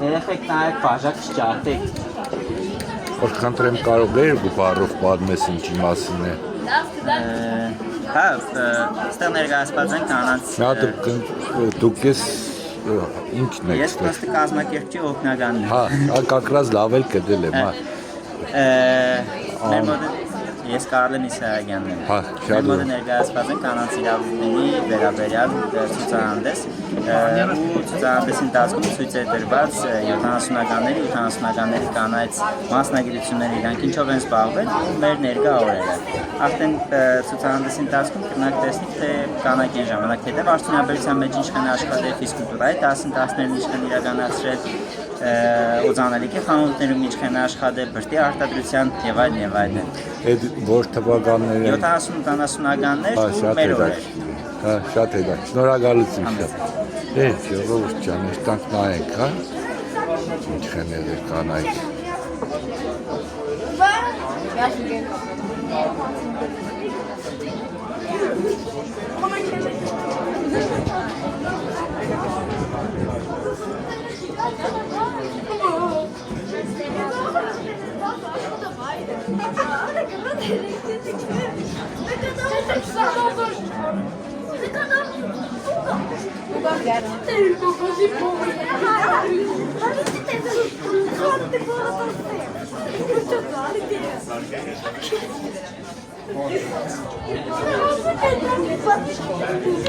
Երեխեք նայեք բաժակ չճարտեք։ Որ խնդրեմ կարող է երկու բառով պատմես ինչի մասին է։ Հա, ստեղ ներկայացված են կանանց։ Դուք ես ինքն եք։ Ես պրոստը կազմակերպչի օգնականն եմ։ Հա, как раз լավ էլ կդել եմ, Մեր մոդը ես Կարլեն Իսահակյանն եմ։ Հա, Մեր մոդը ներկայացված են կանանց իրավունքների վերաբերյալ ցուցահանդես ու ցուցահանդեսի ընթացքում ցույց է տրված 70-ականների 80-ականների կանայք մասնագիտությունները իրանք ինչով են զբաղվել ու մեր ներկա օրերը։ Արդեն ցուցահանդեսի ընթացքում կրնակ տեսնենք թե կանայք են ժամանակ հետև արդյունաբերության մեջ ինչ են աշխատել, ֆիզկուլտուրայի դասընթացներն ինչ են իրականացրել, օծանելիքի խանութներում ինչ են աշխատել, բրդի արտադրության եւ այլն։ Այդ որ թվականները 70-80-ականներ ու մեր օրեր։ Հա, շատ է դա։ Շնորհակալություն շատ։ Ժողովուրդ ջան, այստեղ նայեք, հա։ Ինչ են եղել կանայք։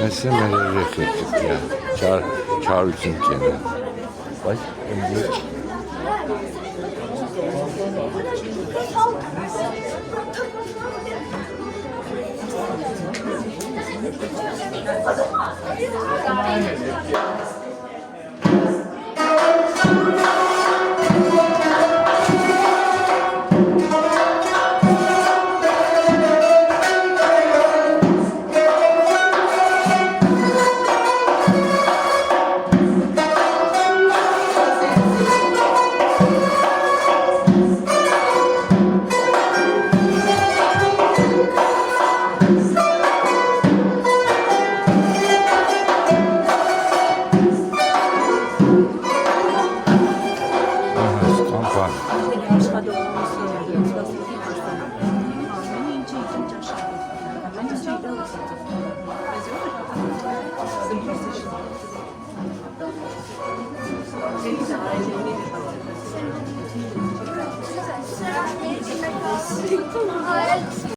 Ես եմ երեխեք չարություն կենը, բայց ընդիչ